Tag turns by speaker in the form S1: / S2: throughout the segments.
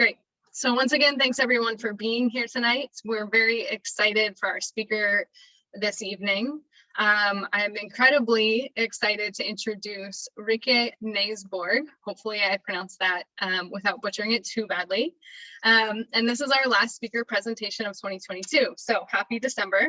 S1: Great. So once again, thanks everyone for being here tonight. We're very excited for our speaker this evening. I'm incredibly excited to introduce Rikke Næsborg. Hopefully I pronounced that without butchering it too badly. And this is our last speaker presentation of 2022. So happy December.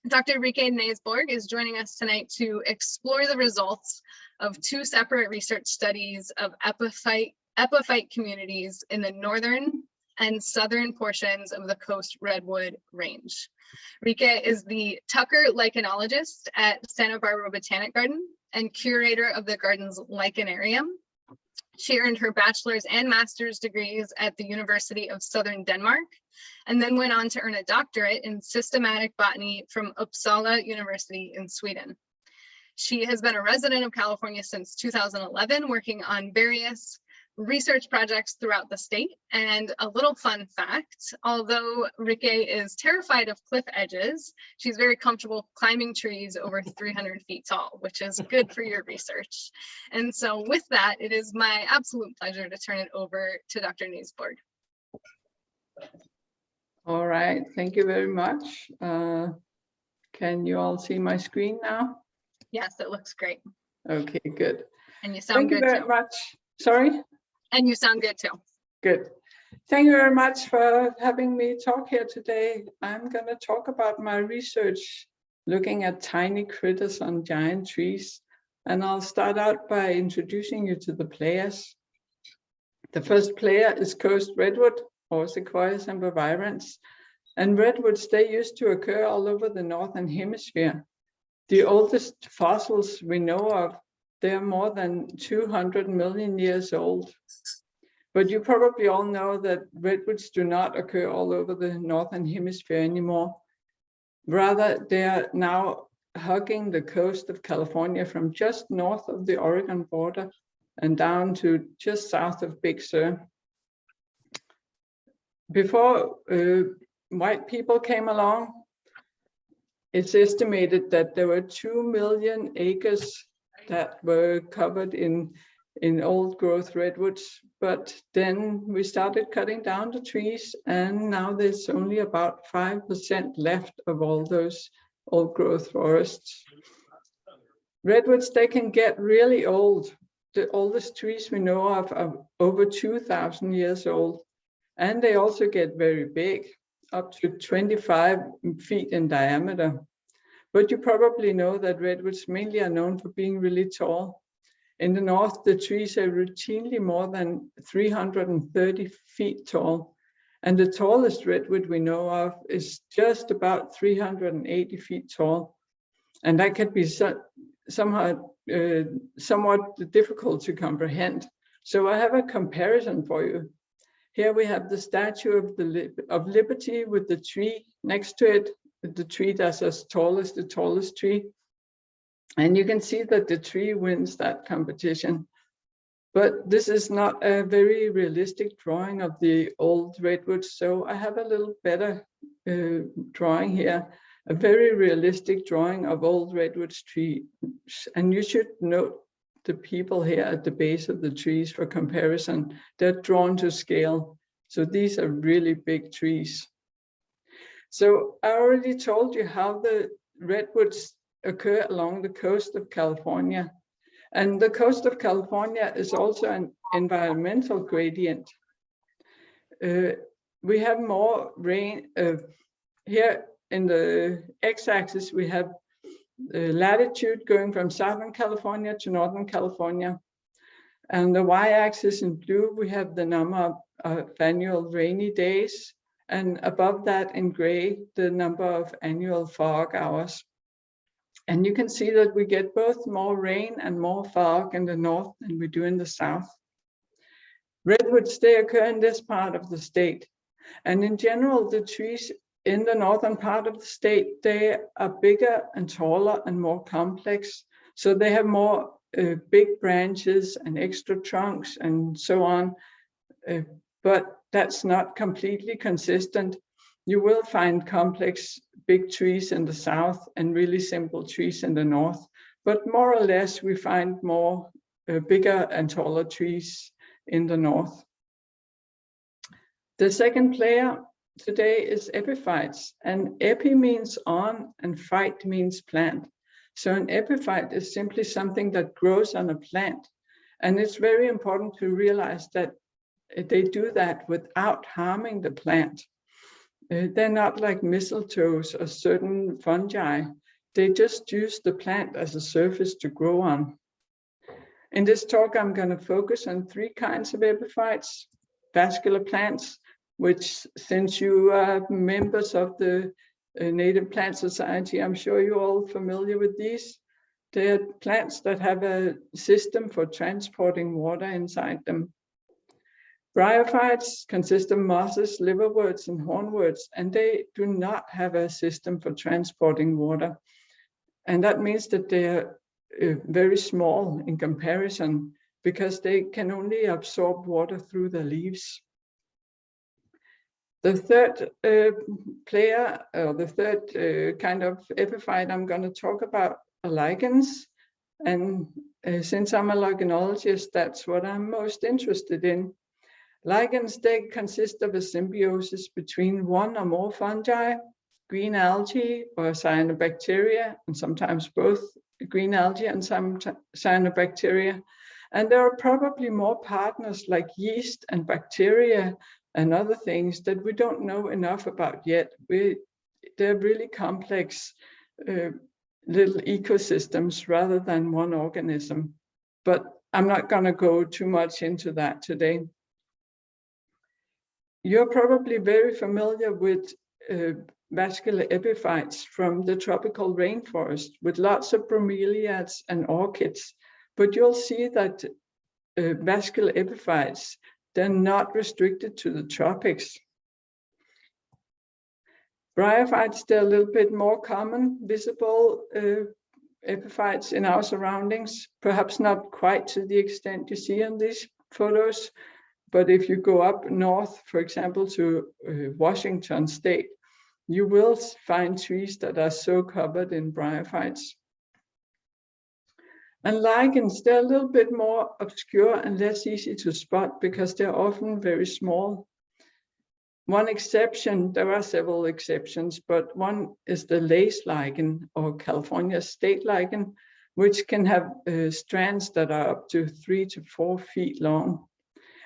S1: Dr. Rikke Næsborg is joining us tonight to explore the results of two separate research studies of epiphyte communities in the northern and southern portions of the Coast Redwood range. Rikke is the Tucker Lichenologist at Santa Barbara Botanic Garden and curator of the garden's lichenarium. She earned her bachelor's and master's degrees at the University of Southern Denmark, and then went on to earn a doctorate in systematic botany from Uppsala University in Sweden. She has been a resident of California since 2011, working on various research projects throughout the state. And a little fun fact, although Rikke is terrified of cliff edges, she's very comfortable climbing trees over 300 feet tall, which is good for your research. And so with that, it is my absolute pleasure to turn it over to Dr. Næsborg.
S2: All right, thank you very much. Can you all see my screen now?
S1: Yes, it looks great.
S2: Okay, good.
S1: And you sound good too.
S2: Thank you very much. Sorry?
S1: And you sound good too.
S2: Good. Thank you very much for having me talk here today. I'm going to talk about my research looking at tiny critters on giant trees. And I'll start out by introducing you to the players. The first player is Coast Redwood, or Sequoia sempervirens. And redwoods, they used to occur all over the northern hemisphere. The oldest fossils we know of, they're more than 200 million years old. But you probably all know that redwoods do not occur all over the northern hemisphere anymore. Rather, they are now hugging the coast of California from just north of the Oregon border and down to just south of Big Sur. Before white people came along, it's estimated that there were 2 million acres that were covered in old growth redwoods, but then we started cutting down the trees, and now there's only about 5% left of all those old growth forests. Redwoods, they can get really old. The oldest trees we know of are over 2,000 years old, and they also get very big, up to 25 feet in diameter. But you probably know that redwoods mainly are known for being really tall. In the north, the trees are routinely more than 330 feet tall. And the tallest redwood we know of is just about 380 feet tall. And that can be somewhat difficult to comprehend. So I have a comparison for you. Here we have the Statue of Liberty with the tree next to it, the tree that's as tall as the tallest tree. And you can see that the tree wins that competition. But this is not a very realistic drawing of the old redwoods, so I have a little better drawing here, a very realistic drawing of old redwoods trees. And you should note the people here at the base of the trees for comparison. They're drawn to scale. So these are really big trees. So I already told you how the redwoods occur along the coast of California. And the coast of California is also an environmental gradient. We have more rain. Here in the x-axis, we have latitude going from Southern California to Northern California. And the y-axis in blue, we have the number of annual rainy days. And above that in gray, the number of annual fog hours. And you can see that we get both more rain and more fog in the north than we do in the south. Redwoods, they occur in this part of the state. And in general, the trees in the northern part of the state, they are bigger and taller and more complex. So they have more big branches and extra trunks and so on. But that's not completely consistent. You will find complex big trees in the south and really simple trees in the north. But more or less, we find more bigger and taller trees in the north. The second player today is epiphytes, and epi means on and phyte means plant. So an epiphyte is simply something that grows on a plant. And it's very important to realize that they do that without harming the plant. They're not like mistletoes or certain fungi. They just use the plant as a surface to grow on. In this talk, I'm going to focus on 3 kinds of epiphytes: vascular plants, which, since you are members of the Native Plant Society, I'm sure you're all familiar with these. They're plants that have a system for transporting water inside them. Bryophytes consist of mosses, liverworts, and hornworts, and they do not have a system for transporting water. And that means that they're very small in comparison, because they can only absorb water through the leaves. The third player, or the third kind of epiphyte I'm going to talk about, are lichens. And since I'm a lichenologist, that's what I'm most interested in. Lichens, they consist of a symbiosis between one or more fungi, green algae or cyanobacteria, and sometimes both green algae and some cyanobacteria. And there are probably more partners like yeast and bacteria and other things that we don't know enough about yet. They're really complex little ecosystems rather than one organism. But I'm not going to go too much into that today. You're probably very familiar with vascular epiphytes from the tropical rainforest with lots of bromeliads and orchids. But you'll see that vascular epiphytes, they're not restricted to the tropics. Bryophytes, they're a little bit more common, visible epiphytes in our surroundings, perhaps not quite to the extent you see on these photos. But if you go up north, for example, to Washington State, you will find trees that are so covered in bryophytes. And lichens, they're a little bit more obscure and less easy to spot because they're often very small. One exception, there are several exceptions, but one is the lace lichen, or California state lichen, which can have strands that are up to 3 to 4 feet long.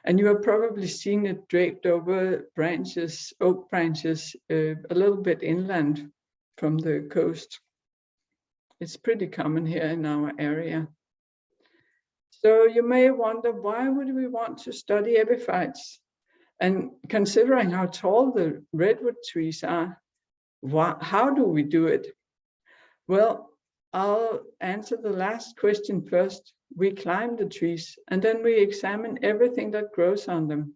S2: And you have probably seen it draped over branches, oak branches, a little bit inland from the coast. It's pretty common here in our area. So you may wonder, why would we want to study epiphytes? And considering how tall the redwood trees are, how do we do it? Well, I'll answer the last question first. We climb the trees and then we examine everything that grows on them.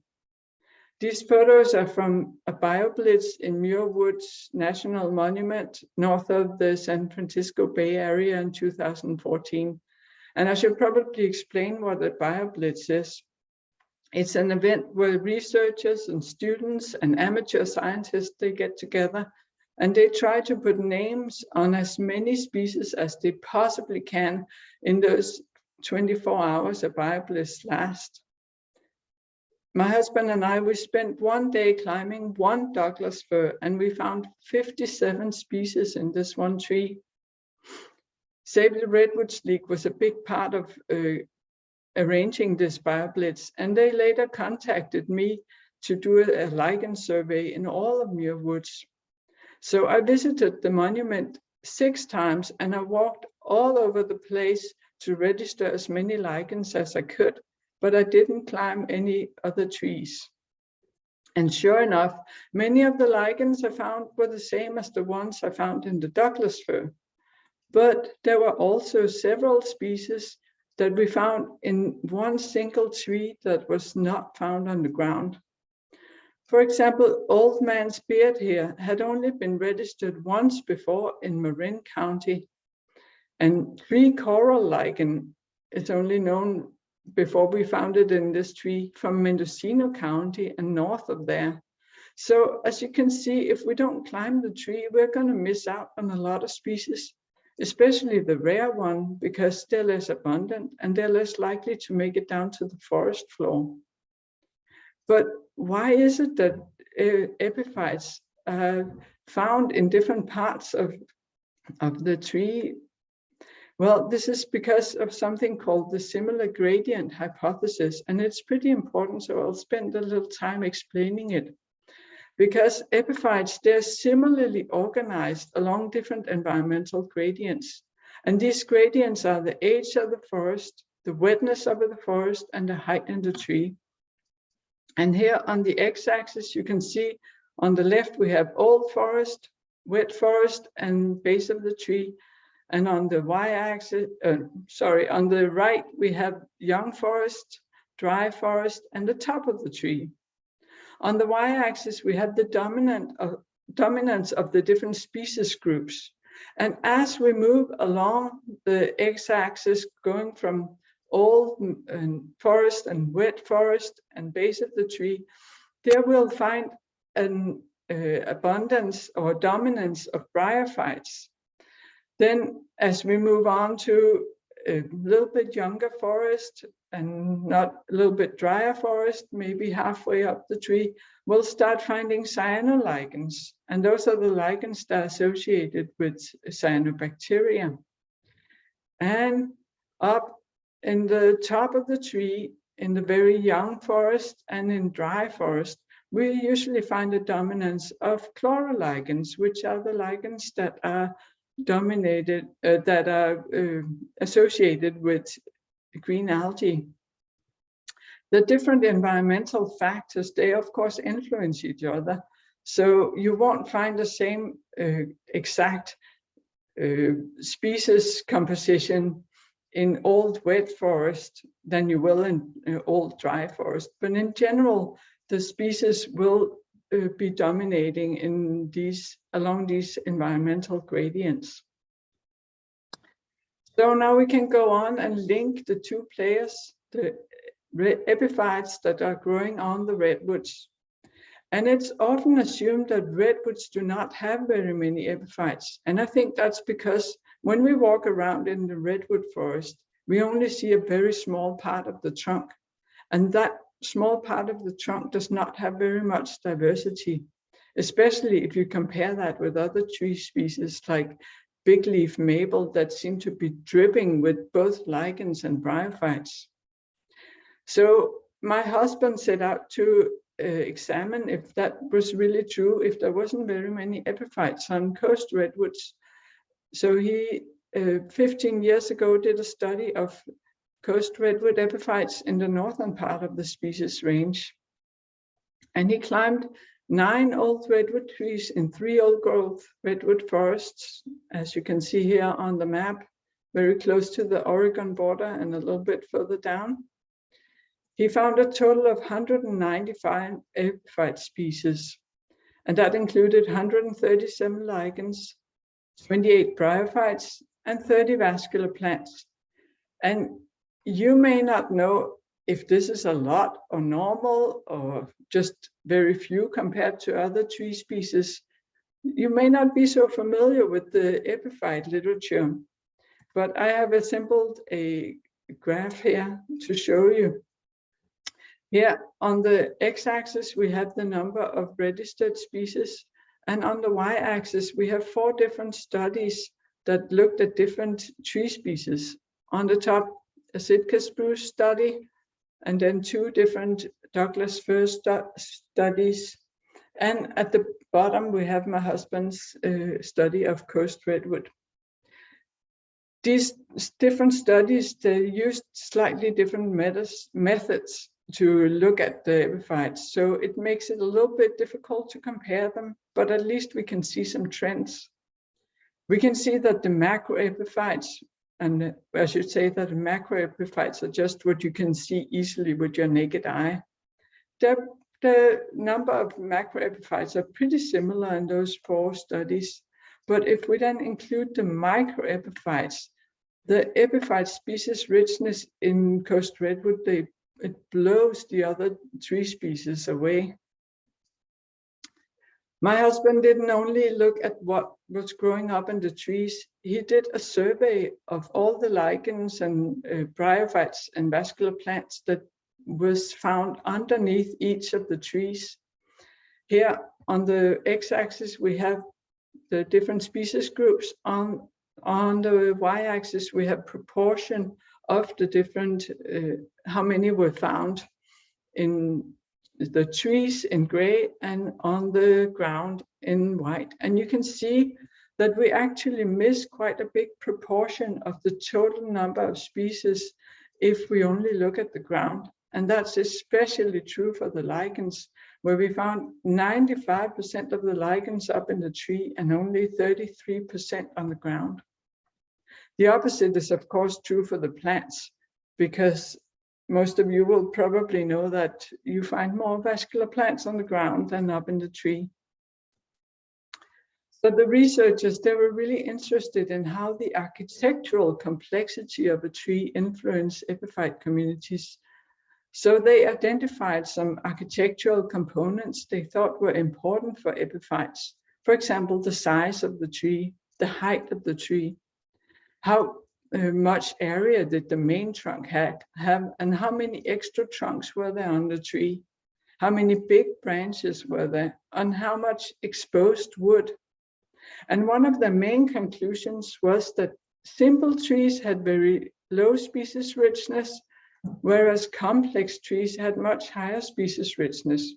S2: These photos are from a bioblitz in Muir Woods National Monument north of the San Francisco Bay Area in 2014. And I should probably explain what a bioblitz is. It's an event where researchers and students and amateur scientists, they get together and they try to put names on as many species as they possibly can in those 24 hours a bioblitz lasts. My husband and I, we spent one day climbing one Douglas fir, and we found 57 species in this one tree. Save the Redwoods League was a big part of arranging this bioblitz, and they later contacted me to do a lichen survey in all of Muir Woods. So I visited the monument 6 times, and I walked all over the place to register as many lichens as I could, but I didn't climb any other trees. And sure enough, many of the lichens I found were the same as the ones I found in the Douglas fir. But there were also several species that we found in one single tree that was not found on the ground. For example, Old Man's Beard here had only been registered once before in Marin County. And tree coral lichen is only known before we found it in this tree from Mendocino County and north of there. So as you can see, if we don't climb the tree, we're going to miss out on a lot of species, especially the rare one, because they're less abundant and they're less likely to make it down to the forest floor. But why is it that epiphytes found in different parts of the tree. Well, this is because of something called the similar gradient hypothesis, and it's pretty important, so I'll spend a little time explaining it. Because epiphytes, they're similarly organized along different environmental gradients. And these gradients are the age of the forest, the wetness of the forest, and the height in the tree. And here on the x-axis, you can see on the left, we have old forest, wet forest, and base of the tree. And on the y-axis, on the right, we have young forest, dry forest, and the top of the tree. On the y-axis, we have the dominance of the different species groups. And as we move along the x-axis, going from old forest and wet forest and base of the tree, there we'll find an abundance or dominance of bryophytes. Then as we move on to a little bit younger forest and not a little bit drier forest, maybe halfway up the tree, we'll start finding cyanolichens. And those are the lichens that are associated with cyanobacteria. And up in the top of the tree, in the very young forest and in dry forest, we usually find a dominance of chlorolichens, which are the lichens that are associated with green algae. The different environmental factors, they of course influence each other. So you won't find the same exact species composition in old wet forest than you will in old dry forest. But in general, the species will be dominating in along these environmental gradients. So now we can go on and link the two players, the epiphytes that are growing on the redwoods. And it's often assumed that redwoods do not have very many epiphytes. And I think that's because when we walk around in the redwood forest, we only see a very small part of the trunk. And that small part of the trunk does not have very much diversity, especially if you compare that with other tree species like big leaf maple that seem to be dripping with both lichens and bryophytes. So my husband set out to examine if that was really true, if there wasn't very many epiphytes on coast redwoods. So he, 15 years ago, did a study of coast redwood epiphytes in the northern part of the species range. And he climbed 9 old redwood trees in 3 old growth redwood forests, as you can see here on the map, very close to the Oregon border and a little bit further down. He found a total of 195 epiphyte species, and that included 137 lichens, 28 bryophytes, and 30 vascular plants. And you may not know if this is a lot or normal or just very few compared to other tree species. You may not be so familiar with the epiphyte literature, but I have assembled a graph here to show you. Here on the x-axis, we have the number of registered species, and on the y-axis, we have 4 different studies that looked at different tree species. On the top, a Sitka spruce study, and then 2 different Douglas fir studies. And at the bottom, we have my husband's study of coast redwood. These different studies, they used slightly different methods to look at the epiphytes. So it makes it a little bit difficult to compare them, but at least we can see some trends. We can see that the macroepiphytes, and I should say that the macroepiphytes are just what you can see easily with your naked eye. The number of macroepiphytes are pretty similar in those 4 studies. But if we then include the microepiphytes, the epiphyte species richness in coast redwood, it blows the other tree species away. My husband didn't only look at what was growing up in the trees, he did a survey of all the lichens and bryophytes and vascular plants that was found underneath each of the trees. Here on the x-axis, we have the different species groups. On the y-axis, we have proportion of the different, how many were found in the trees in gray and on the ground in white. And you can see that we actually miss quite a big proportion of the total number of species if we only look at the ground. And that's especially true for the lichens, where we found 95% of the lichens up in the tree and only 33% on the ground. The opposite is of course true for the plants, because most of you will probably know that you find more vascular plants on the ground than up in the tree. So the researchers, they were really interested in how the architectural complexity of a tree influenced epiphyte communities. So they identified some architectural components they thought were important for epiphytes. For example, the size of the tree, the height of the tree, how much area did the main trunk have, and how many extra trunks were there on the tree, how many big branches were there, and how much exposed wood. And one of the main conclusions was that simple trees had very low species richness, whereas complex trees had much higher species richness.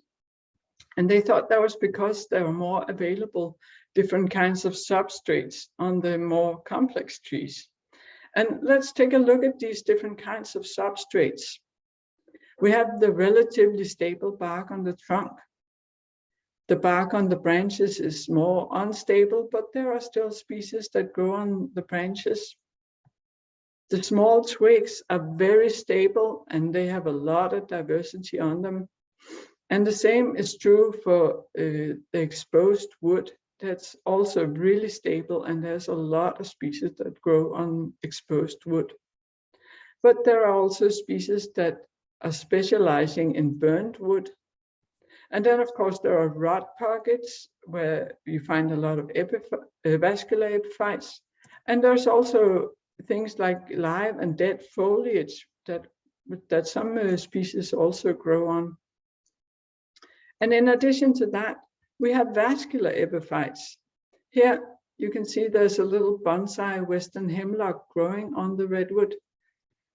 S2: And they thought that was because there were more available different kinds of substrates on the more complex trees. And let's take a look at these different kinds of substrates. We have the relatively stable bark on the trunk. The bark on the branches is more unstable, but there are still species that grow on the branches. The small twigs are very stable and they have a lot of diversity on them. And the same is true for the exposed wood. That's also really stable, and there's a lot of species that grow on exposed wood. But there are also species that are specializing in burnt wood. And then, of course, there are rot pockets where you find a lot of vascular epiphytes. And there's also things like live and dead foliage that some species also grow on. And in addition to that, we have vascular epiphytes. Here you can see there's a little bonsai western hemlock growing on the redwood.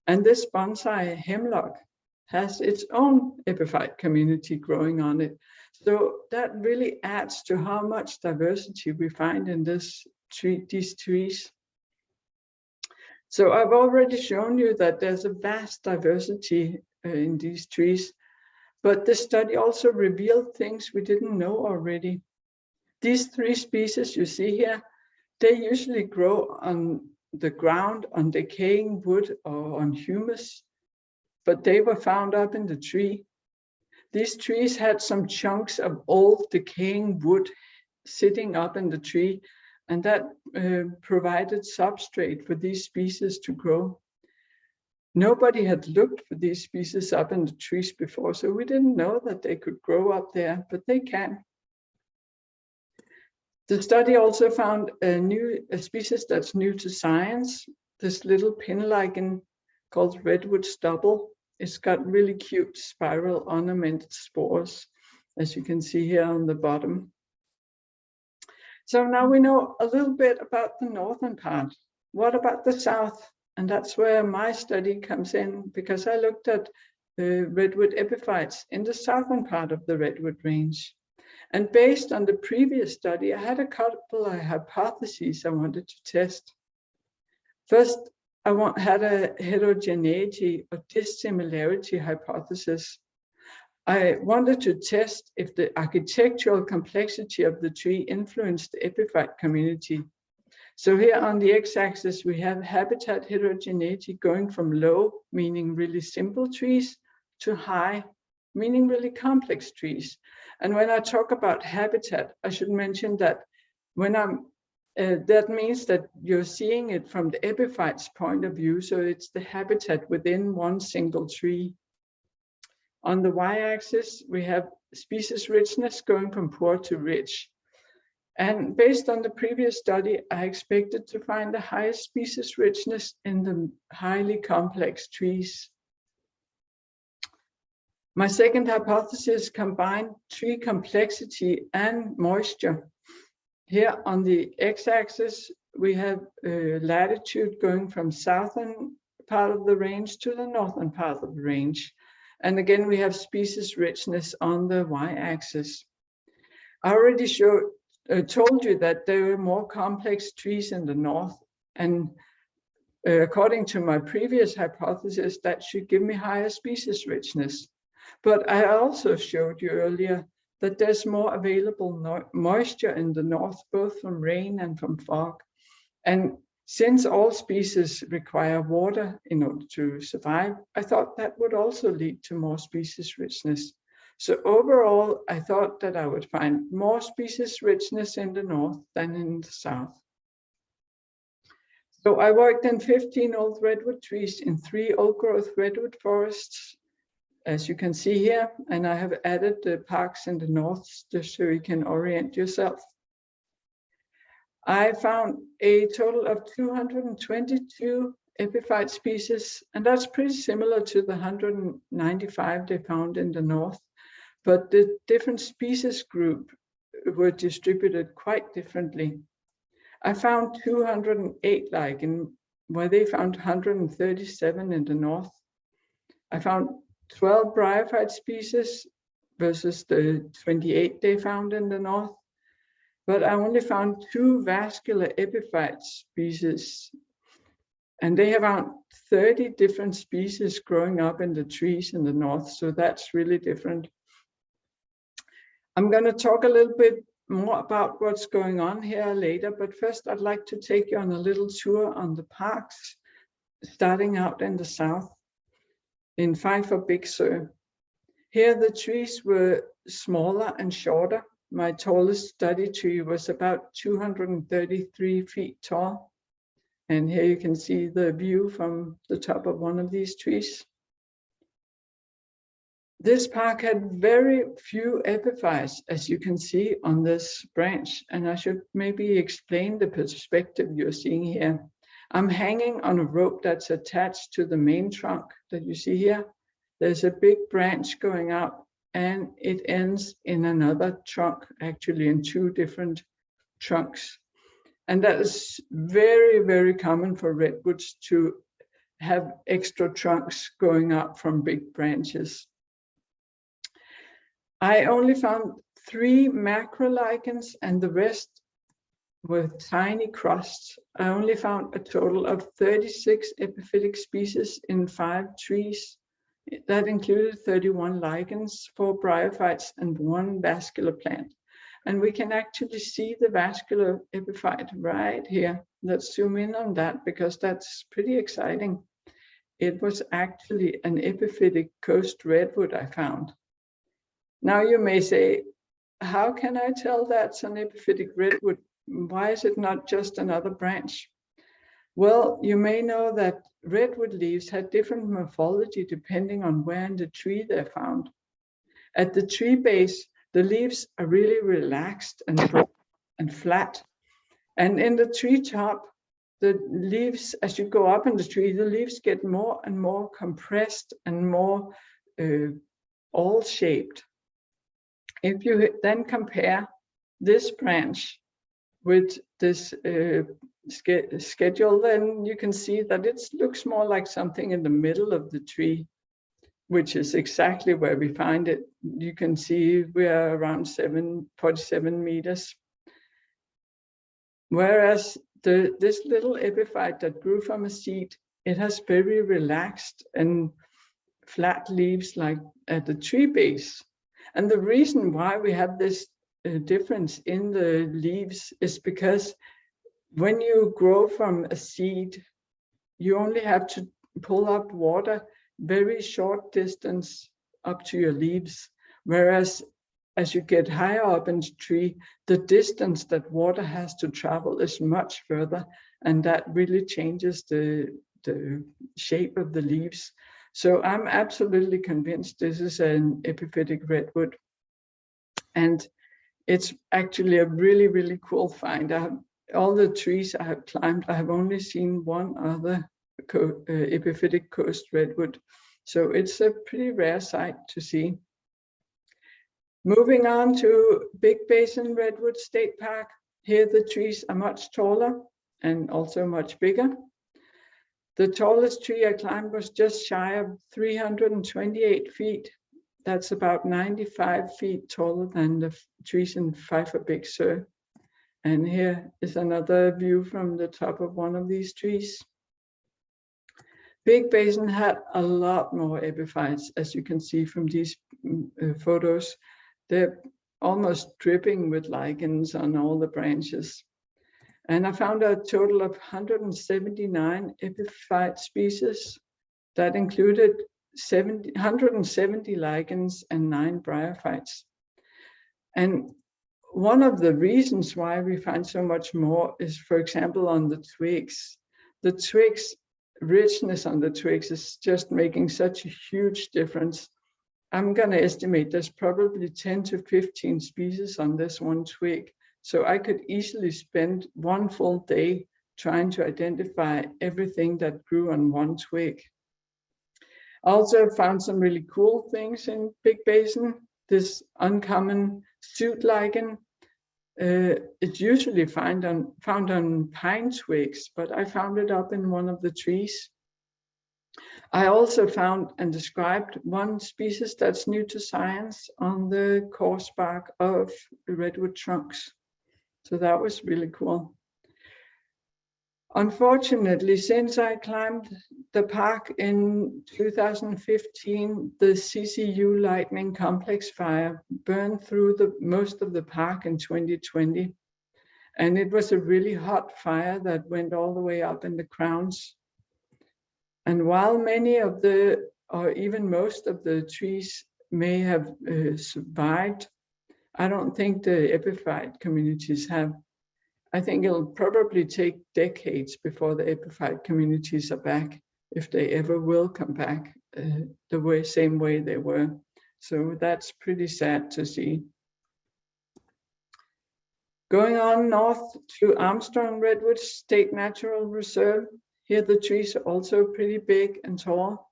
S2: And this bonsai hemlock has its own epiphyte community growing on it. So that really adds to how much diversity we find in these trees. So I've already shown you that there's a vast diversity in these trees. But this study also revealed things we didn't know already. These three species you see here, they usually grow on the ground, on decaying wood or on humus, but they were found up in the tree. These trees had some chunks of old decaying wood sitting up in the tree, and that provided substrate for these species to grow. Nobody had looked for these species up in the trees before, so we didn't know that they could grow up there, but they can. The study also found a species that's new to science, this little pin lichen called redwood stubble. It's got really cute spiral ornamented spores, as you can see here on the bottom. So now we know a little bit about the northern part. What about the south? And that's where my study comes in, because I looked at redwood epiphytes in the southern part of the redwood range. And based on the previous study, I had a couple of hypotheses I wanted to test. First, I had a heterogeneity or dissimilarity hypothesis. I wanted to test if the architectural complexity of the tree influenced the epiphyte community. So here on the x-axis, we have habitat heterogeneity going from low, meaning really simple trees, to high, meaning really complex trees. And when I talk about habitat, I should mention that that means that you're seeing it from the epiphyte's point of view. So it's the habitat within one single tree. On the y-axis, we have species richness going from poor to rich. And based on the previous study, I expected to find the highest species richness in the highly complex trees. My second hypothesis combined tree complexity and moisture. Here on the x-axis, we have latitude going from southern part of the range to the northern part of the range. And again, we have species richness on the y-axis. I already told you that there were more complex trees in the north, and according to my previous hypothesis, that should give me higher species richness. But I also showed you earlier that there's more available moisture in the north, both from rain and from fog. And since all species require water in order to survive, I thought that would also lead to more species richness. So overall, I thought that I would find more species richness in the north than in the south. So I worked in 15 old redwood trees in 3 old-growth redwood forests, as you can see here, and I have added the parks in the north just so you can orient yourself. I found a total of 222 epiphyte species, and that's pretty similar to the 195 they found in the north, but the different species group were distributed quite differently. I found 208 lichen, where they found 137 in the north. I found 12 bryophyte species versus the 28 they found in the north. But I only found 2 vascular epiphyte species, and they have found 30 different species growing up in the trees in the north, so that's really different. I'm going to talk a little bit more about what's going on here later, but first I'd like to take you on a little tour on the parks, starting out in the south in Pfeiffer Big Sur. Here the trees were smaller and shorter. My tallest study tree was about 233 feet tall. And here you can see the view from the top of one of these trees. This park had very few epiphytes, as you can see on this branch. And I should maybe explain the perspective you're seeing here. I'm hanging on a rope that's attached to the main trunk that you see here. There's a big branch going out, and it ends in another trunk, actually in 2 different trunks. And that is very, very common for redwoods to have extra trunks going out from big branches. I only found 3 macrolichens, and the rest were tiny crusts. I only found a total of 36 epiphytic species in 5 trees. That included 31 lichens, 4 bryophytes, and 1 vascular plant. And we can actually see the vascular epiphyte right here. Let's zoom in on that because that's pretty exciting. It was actually an epiphytic coast redwood I found. Now you may say, how can I tell that's an epiphytic redwood? Why is it not just another branch? Well, you may know that redwood leaves had different morphology depending on where in the tree they're found. At the tree base, the leaves are really relaxed and broad and flat. And in the tree top, the leaves, as you go up in the tree, the leaves get more and more compressed and more all-shaped. If you then compare this branch with this schedule, then you can see that it looks more like something in the middle of the tree, which is exactly where we find it. You can see we are around 47 meters. Whereas this little epiphyte that grew from a seed, it has very relaxed and flat leaves like at the tree base. And the reason why we have this difference in the leaves is because when you grow from a seed, you only have to pull up water very short distance up to your leaves. Whereas as you get higher up in the tree, the distance that water has to travel is much further, and that really changes the shape of the leaves. So I'm absolutely convinced this is an epiphytic redwood. And it's actually a really, really cool find. All the trees I have climbed, I have only seen one other epiphytic coast redwood, So it's a pretty rare sight to see. Moving on to Big Basin Redwood State Park. Here the trees are much taller and also much bigger. The tallest tree I climbed was just shy of 328 feet. That's about 95 feet taller than the trees in Pfeiffer Big Sur. And here is another view from the top of one of these trees. Big Basin had a lot more epiphytes, as you can see from these photos. They're almost dripping with lichens on all the branches. And I found a total of 179 epiphyte species that included 170 lichens and 9 bryophytes. And one of the reasons why we find so much more is, for example, on the twigs. The twigs, richness on the twigs is just making such a huge difference. I'm going to estimate there's probably 10 to 15 species on this one twig. So I could easily spend one full day trying to identify everything that grew on one twig. I also found some really cool things in Big Basin. This uncommon suit lichen. It's usually found on pine twigs, but I found it up in one of the trees. I also found and described one species that's new to science on the coarse bark of redwood trunks. So that was really cool. Unfortunately, since I climbed the park in 2015, the CCU lightning complex fire burned through most of the park in 2020. And it was a really hot fire that went all the way up in the crowns. And while many of the, or even most of the trees may have survived, I don't think the epiphyte communities have. I think it'll probably take decades before the epiphyte communities are back, if they ever will come back the same way they were. So that's pretty sad to see. Going on north to Armstrong Redwoods State Natural Reserve. Here the trees are also pretty big and tall.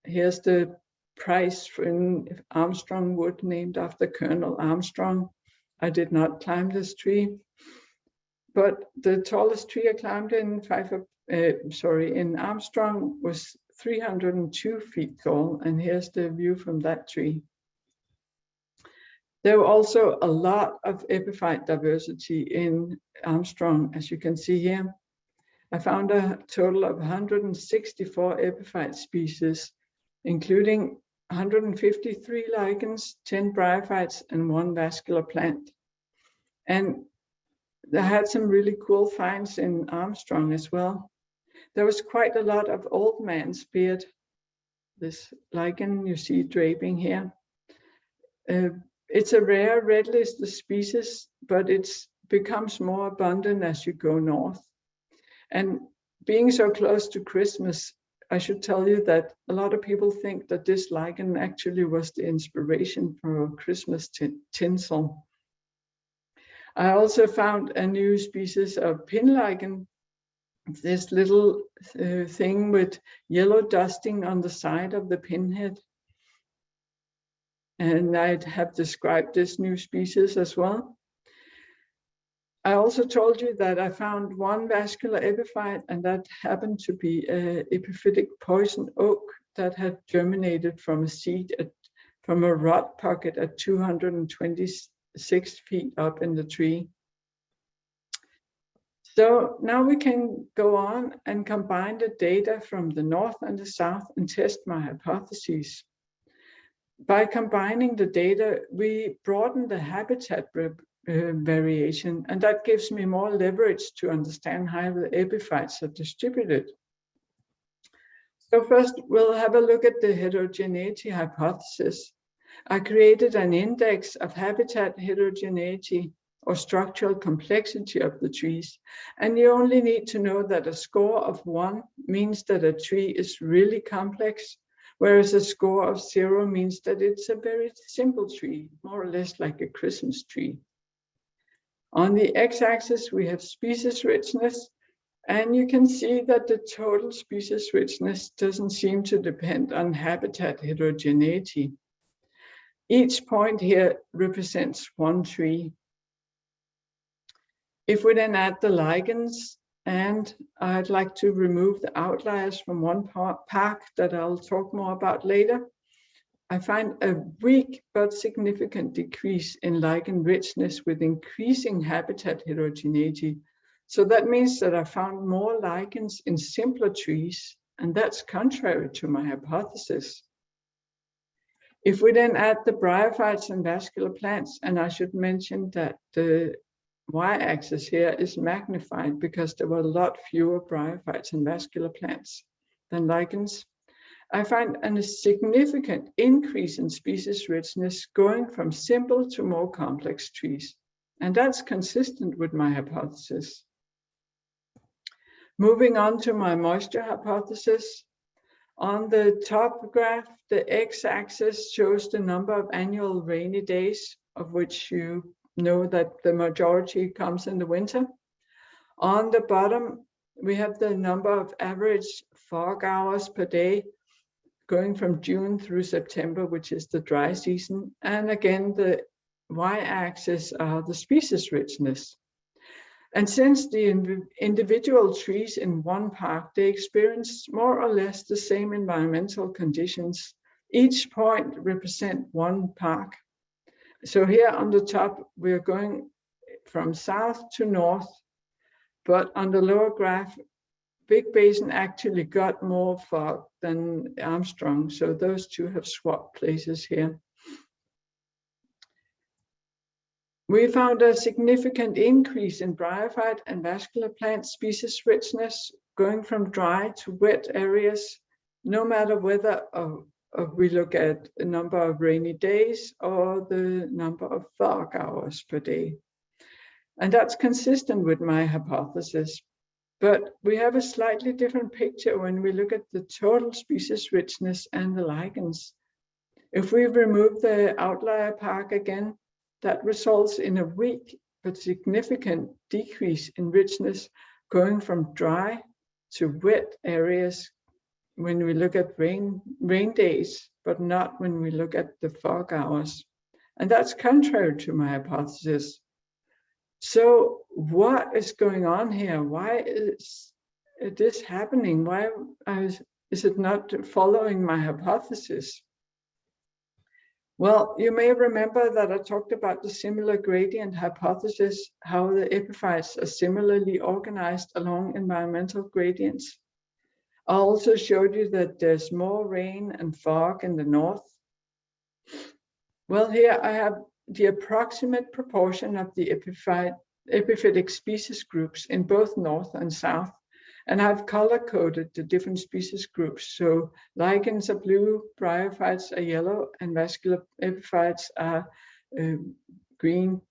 S2: Here's the price for an Armstrong wood named after Colonel Armstrong. I did not climb this tree, but the tallest tree I climbed in Armstrong was 302 feet tall, and here's the view from that tree. There were also a lot of epiphyte diversity in Armstrong, as you can see here. I found a total of 164 epiphyte species, including 153 lichens, 10 bryophytes, and 1 vascular plant. And I had some really cool finds in Armstrong as well. There was quite a lot of old man's beard. This lichen you see draping here. It's a rare red-listed species, but it becomes more abundant as you go north. And being so close to Christmas, I should tell you that a lot of people think that this lichen actually was the inspiration for Christmas tinsel. I also found a new species of pin lichen, this little thing with yellow dusting on the side of the pinhead. And I have described this new species as well. I also told you that I found 1 vascular epiphyte, and that happened to be an epiphytic poison oak that had germinated from a seed from a rot pocket at 226 feet up in the tree. So now we can go on and combine the data from the north and the south and test my hypotheses. By combining the data, we broaden the habitat variation, and that gives me more leverage to understand how the epiphytes are distributed. So first, we'll have a look at the heterogeneity hypothesis. I created an index of habitat heterogeneity or structural complexity of the trees, and you only need to know that a score of 1 means that a tree is really complex, whereas a score of 0 means that it's a very simple tree, more or less like a Christmas tree. On the x-axis, we have species richness, And you can see that the total species richness doesn't seem to depend on habitat heterogeneity. Each point here represents one tree. If we then add the lichens, and I'd like to remove the outliers from one park that I'll talk more about later, I find a weak but significant decrease in lichen richness with increasing habitat heterogeneity. So that means that I found more lichens in simpler trees, and that's contrary to my hypothesis. If we then add the bryophytes and vascular plants, and I should mention that the y-axis here is magnified because there were a lot fewer bryophytes and vascular plants than lichens, I find a significant increase in species richness going from simple to more complex trees. And that's consistent with my hypothesis. Moving on to my moisture hypothesis. On the top graph, the x-axis shows the number of annual rainy days, of which you know that the majority comes in the winter. On the bottom, we have the number of average fog hours per day going from June through September, which is the dry season. And again, the y-axis are the species richness. And since the individual trees in one park, they experience more or less the same environmental conditions, each point represents one park. So here on the top, we're going from south to north, but on the lower graph, Big Basin actually got more fog than Armstrong. So those two have swapped places here. We found a significant increase in bryophyte and vascular plant species richness going from dry to wet areas, no matter whether we look at the number of rainy days or the number of fog hours per day. And that's consistent with my hypothesis. But we have a slightly different picture when we look at the total species richness and the lichens. If we remove the outlier park again, that results in a weak but significant decrease in richness going from dry to wet areas when we look at rain days, but not when we look at the fog hours. And that's contrary to my hypothesis. So what is going on here? Why is this happening? Why is it not following my hypothesis? Well, you may remember that I talked about the similar gradient hypothesis, how the epiphytes are similarly organized along environmental gradients. I also showed you that there's more rain and fog in the north. Well, here I have the approximate proportion of the epiphytic species groups in both north and south. And I've color-coded the different species groups. So lichens are blue, bryophytes are yellow, and vascular epiphytes are green.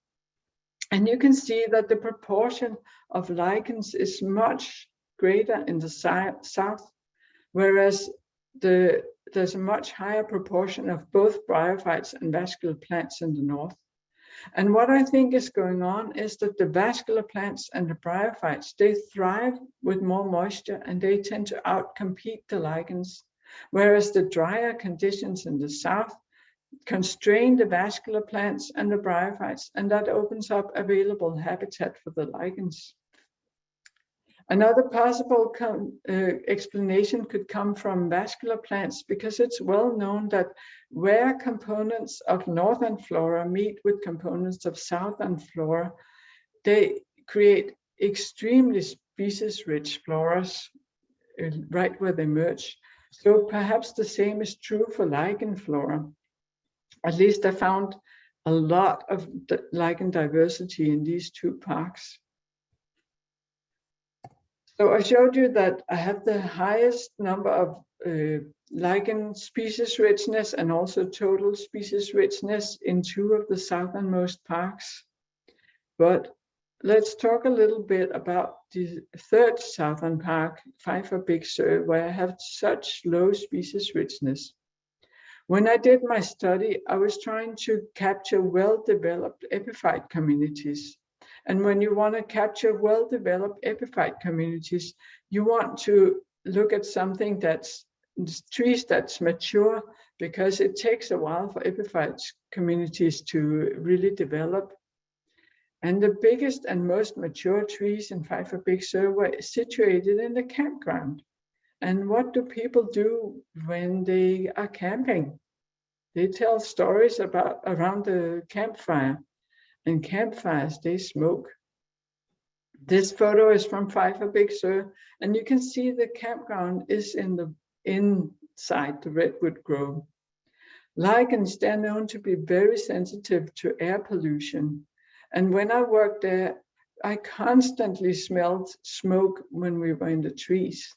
S2: And you can see that the proportion of lichens is much greater in the south, whereas there's a much higher proportion of both bryophytes and vascular plants in the north. And what I think is going on is that the vascular plants and the bryophytes, they thrive with more moisture and they tend to outcompete the lichens, whereas the drier conditions in the south constrain the vascular plants and the bryophytes, and that opens up available habitat for the lichens. Another possible explanation could come from vascular plants, because it's well known that where components of northern flora meet with components of southern flora, they create extremely species-rich floras right where they merge. So perhaps the same is true for lichen flora. At least I found a lot of lichen diversity in these two parks. So I showed you that I have the highest number of lichen species richness and also total species richness in two of the southernmost parks. But let's talk a little bit about the third southern park, Pfeiffer Big Sur, where I have such low species richness. When I did my study, I was trying to capture well-developed epiphyte communities. And when you want to capture well-developed epiphyte communities, you want to look at something that's trees that's mature, because it takes a while for epiphyte communities to really develop. And the biggest and most mature trees in Pfeiffer Big Sur were situated in the campground. And what do people do when they are camping? They tell stories about around the campfire, and campfires, they smoke. This photo is from Pfeiffer Big Sur, and you can see the campground is inside the redwood grove. Lichens, they're known to be very sensitive to air pollution. And when I worked there, I constantly smelled smoke when we were in the trees.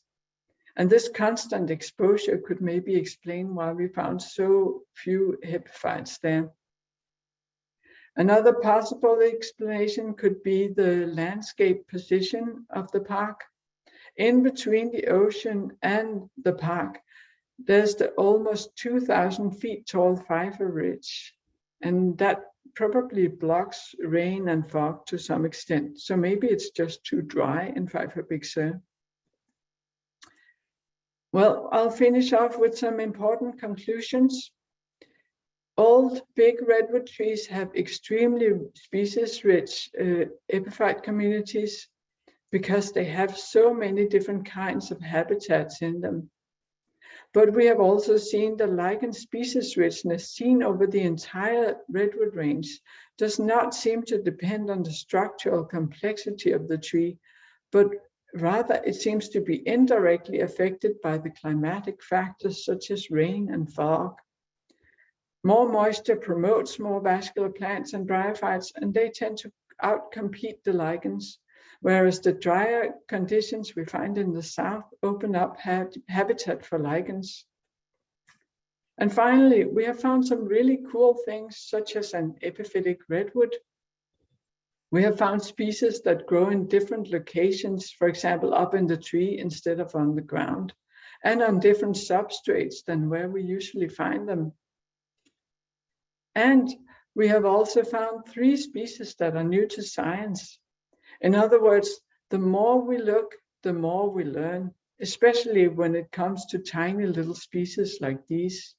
S2: And this constant exposure could maybe explain why we found so few epiphytes there. Another possible explanation could be the landscape position of the park. In between the ocean and the park, there's the almost 2,000 feet tall Pfeiffer Ridge, and that probably blocks rain and fog to some extent. So maybe it's just too dry in Pfeiffer Big Sur. Well, I'll finish off with some important conclusions. Old big redwood trees have extremely species-rich epiphyte communities because they have so many different kinds of habitats in them. But we have also seen the lichen species richness seen over the entire redwood range does not seem to depend on the structural complexity of the tree, but rather it seems to be indirectly affected by the climatic factors such as rain and fog. More moisture promotes more vascular plants and bryophytes, and they tend to outcompete the lichens, whereas the drier conditions we find in the south open up habitat for lichens. And finally, we have found some really cool things, such as an epiphytic redwood. We have found species that grow in different locations, for example, up in the tree instead of on the ground, and on different substrates than where we usually find them. And we have also found 3 species that are new to science. In other words, the more we look, the more we learn, especially when it comes to tiny little species like these.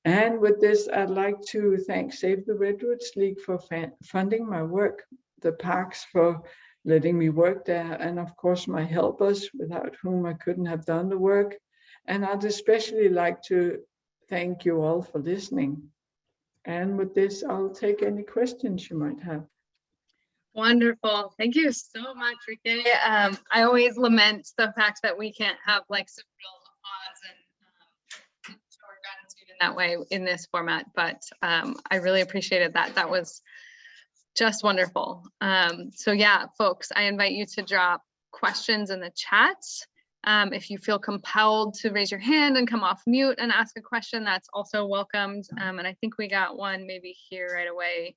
S2: And with this, I'd like to thank Save the Redwoods League for funding my work, the parks for letting me work there, and of course my helpers, without whom I couldn't have done the work. And I'd especially like to thank you all for listening. And with this, I'll take any questions you might have.
S1: Wonderful. Thank you so much, Rikke. I always lament the fact that we can't have like some real applause and show our gratitude in that way in this format, but I really appreciated that. That was just wonderful. So yeah, folks, I invite you to drop questions in the chat. If you feel compelled to raise your hand and come off mute and ask a question, that's also welcomed. And I think we got one maybe here right away.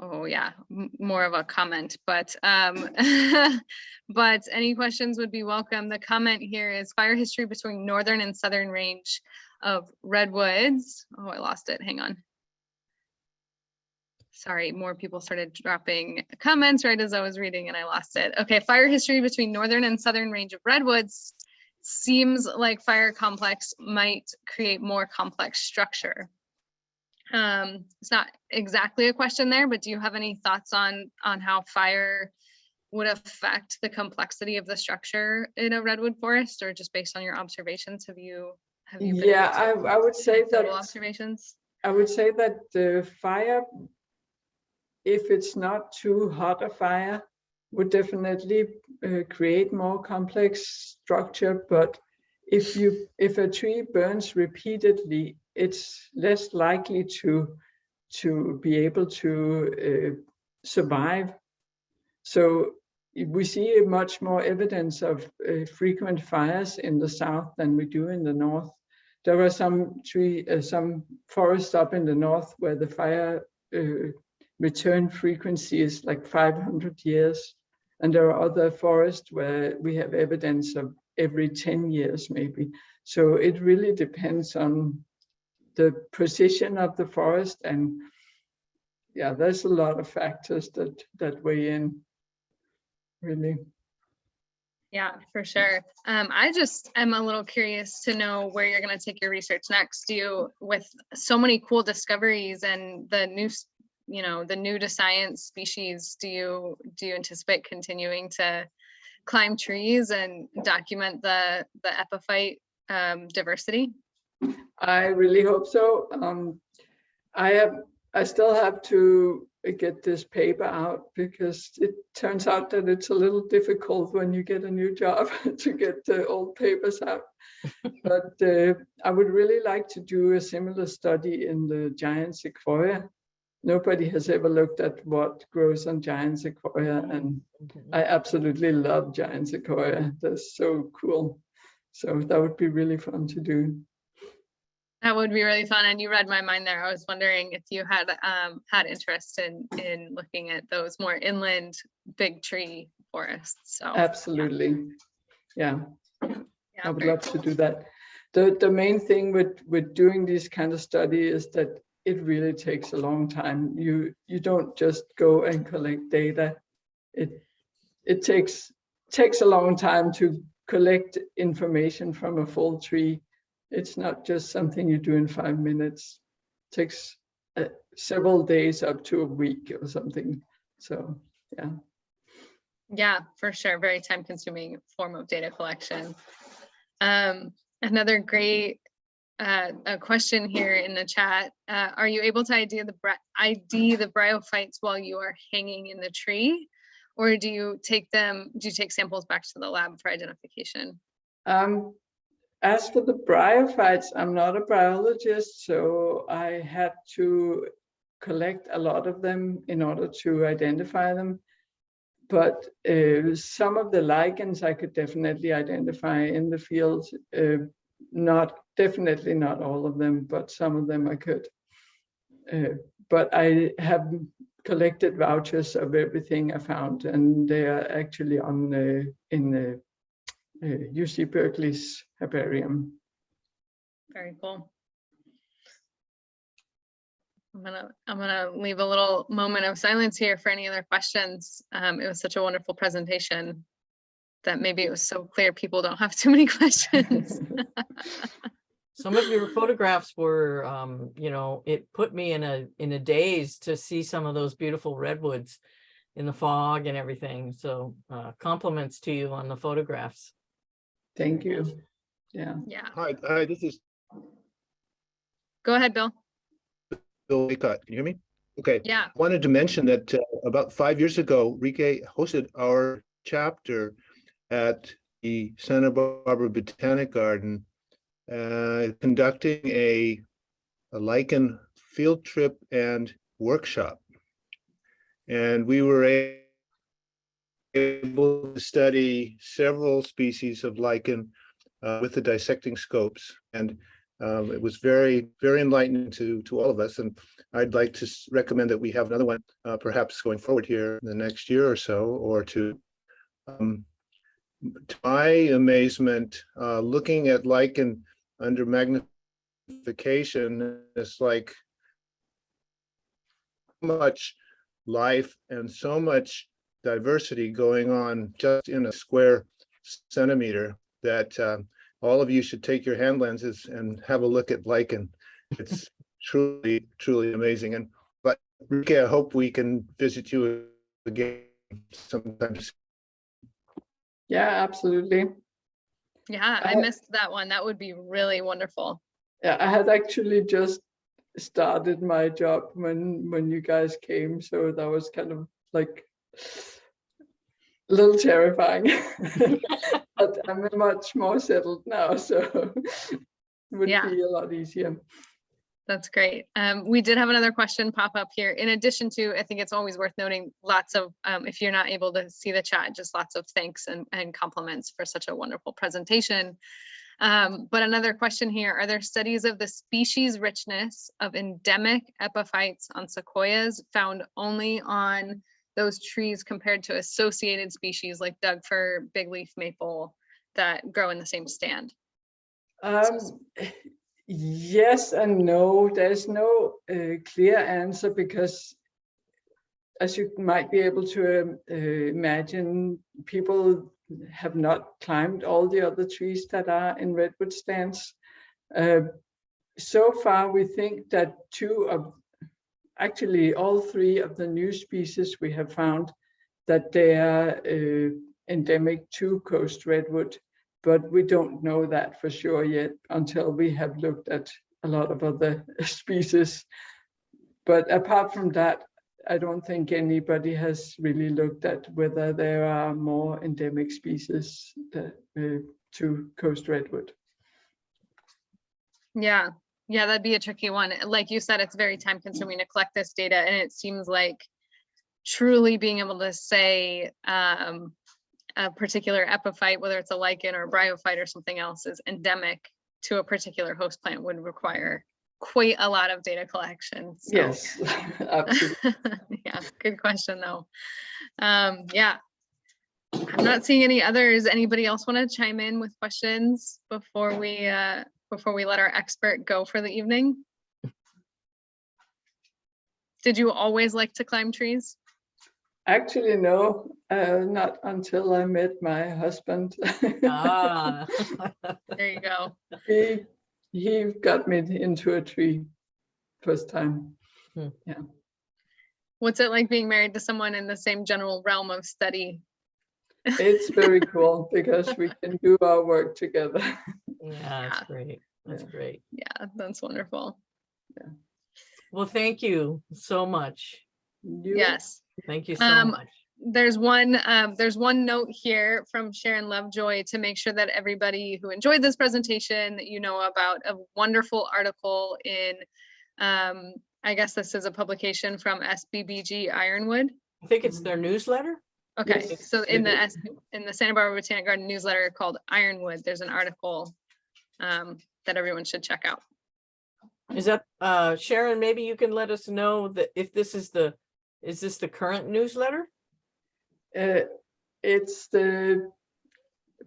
S1: Oh yeah, more of a comment, but but any questions would be welcome. The comment here is fire history between northern and southern range of redwoods. Oh, I lost it. Hang on. Sorry, more people started dropping comments right as I was reading and I lost it. Okay, fire history between northern and southern range of redwoods. Seems like fire complex might create more complex structure. It's not exactly a question there, but do you have any thoughts on how fire would affect the complexity of the structure in a redwood forest, or just based on your observations? Have you been
S2: I would say that
S1: observations?
S2: I would say that the fire, if it's not too hot a fire, would definitely create more complex structure. But if a tree burns repeatedly, it's less likely to be able to survive. So we see much more evidence of frequent fires in the south than we do in the north. There are some forests up in the north where the fire return frequency is like 500 years. And there are other forests where we have evidence of every 10 years maybe. So it really depends on the precision of the forest, and yeah, there's a lot of factors that weigh in, really.
S1: Yeah, for sure. I just am a little curious to know where you're going to take your research next. Do you, with so many cool discoveries and the new, the new to science species, do you anticipate continuing to climb trees and document the epiphyte diversity?
S2: I really hope so. I still have to get this paper out, because it turns out that it's a little difficult when you get a new job to get the old papers out. But I would really like to do a similar study in the giant sequoia. Nobody has ever looked at what grows on giant sequoia, and I absolutely love giant sequoia. That's so cool. So that would be really fun to do.
S1: That would be really fun. And you read my mind there. I was wondering if you had had interest in looking at those more inland big tree forests. So
S2: absolutely, yeah. I would love to
S1: cool.
S2: do that. The main thing with doing this kind of study is that it really takes a long time. You don't just go and collect data. It takes a long time to collect information from a full tree. It's not just something you do in 5 minutes. It takes several days up to a week or something. So yeah.
S1: Yeah, for sure. Very time consuming form of data collection. Another great question here in the chat. Are you able to ID the bryophytes while you are hanging in the tree? Or do you take samples back to the lab for identification?
S2: As for the bryophytes, I'm not a biologist, so I had to collect a lot of them in order to identify them. But some of the lichens I could definitely identify in the field. Definitely not all of them, but some of them I could. But I have collected vouchers of everything I found, and they are actually on in UC Berkeley's herbarium.
S1: Very cool. I'm gonna leave a little moment of silence here for any other questions. It was such a wonderful presentation that maybe it was so clear people don't have too many questions.
S3: Some of your photographs were, it put me in a daze to see some of those beautiful redwoods in the fog and everything. So compliments to you on the photographs.
S2: Thank you. Yeah.
S1: Yeah.
S4: Hi, this is
S1: Go ahead, Bill.
S4: Bill Waycott. Can you hear me? Okay.
S1: Yeah.
S4: I wanted to mention that about 5 years ago, Rikke hosted our chapter at the Santa Barbara Botanic Garden, conducting a lichen field trip and workshop. And we were able to study several species of lichen with the dissecting scopes. And it was very, very enlightening to all of us. And I'd like to recommend that we have another one, perhaps going forward here in the next year or so, or two. To my amazement, looking at lichen under magnification, it's like so much life and so much diversity going on just in a square centimeter that all of you should take your hand lenses and have a look at lichen. It's truly, truly amazing. But Rikke, I hope we can visit you again sometime soon.
S2: Yeah, absolutely.
S1: Yeah, I missed that one. That would be really wonderful.
S2: Yeah, I had actually just started my job when you guys came, so that was kind of like a little terrifying. But I'm much more settled now, so it would be a lot easier.
S1: That's great. We did have another question pop up here. In addition to, I think it's always worth noting, lots of, if you're not able to see the chat, just lots of thanks and compliments for such a wonderful presentation. But another question here, are there studies of the species richness of endemic epiphytes on sequoias found only on those trees compared to associated species like Doug fir, big leaf maple that grow in the same stand?
S2: Yes and no. There's no clear answer because, as you might be able to imagine, people have not climbed all the other trees that are in redwood stands. So far, we think that actually all 3 of the new species we have found, that they are endemic to coast redwood, but we don't know that for sure yet until we have looked at a lot of other species. But apart from that, I don't think anybody has really looked at whether there are more endemic species to coast redwood.
S1: Yeah, that'd be a tricky one. Like you said, it's very time consuming to collect this data, and it seems like truly being able to say a particular epiphyte, whether it's a lichen or a bryophyte or something else, is endemic to a particular host plant would require quite a lot of data collection. So.
S2: Yes, absolutely.
S1: Yeah, good question though. Yeah, I'm not seeing any others. Anybody else want to chime in with questions before we let our expert go for the evening? Did you always like to climb trees?
S2: Actually, no, not until I met my husband.
S3: Ah.
S1: There you go.
S2: He got me into a tree first time. Yeah.
S1: What's it like being married to someone in the same general realm of study?
S2: It's very cool because we can do our work together.
S3: Yeah, that's great. That's great.
S1: Yeah, that's wonderful.
S2: Yeah.
S3: Well, thank you so much.
S1: Yes.
S3: Thank you so much.
S1: There's one note here from Sharon Lovejoy to make sure that everybody who enjoyed this presentation, you know about a wonderful article in, I guess this is a publication from SBBG Ironwood.
S3: I think it's their newsletter.
S1: Okay,
S2: Yes,
S1: so in the Santa Barbara Botanic Garden newsletter called Ironwood, there's an article that everyone should check out.
S3: Is that Sharon? Maybe you can let us know that if this is this the current newsletter?
S2: It's the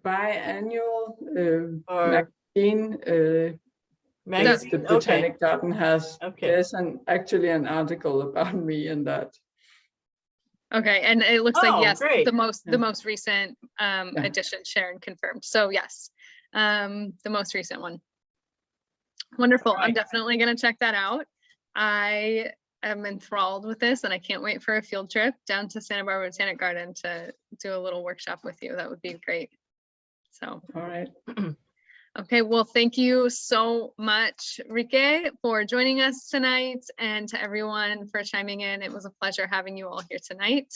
S2: biannual magazine.
S3: Magazine.
S2: The Botanic Garden has.
S3: Okay.
S2: There's actually an article about me in that.
S1: Okay, and it looks like yes,
S3: great.
S1: the most recent edition Sharon confirmed. So yes, the most recent one. Wonderful. I'm definitely going to check that out. I am enthralled with this, and I can't wait for a field trip down to Santa Barbara Botanic Garden to do a little workshop with you. That would be great. So.
S2: All right.
S1: Okay, well, thank you so much, Rikke, for joining us tonight, and to everyone for chiming in. It was a pleasure having you all here tonight.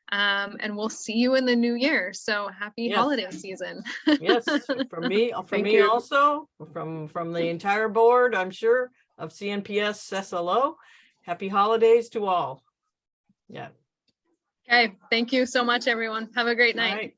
S1: And we'll see you in the new year. So happy holiday season.
S3: Yes, from me also, from the entire board, I'm sure, of CNPS SLO. Happy holidays to all. Yeah.
S1: Okay, thank you so much, everyone. Have a great night.
S3: All right.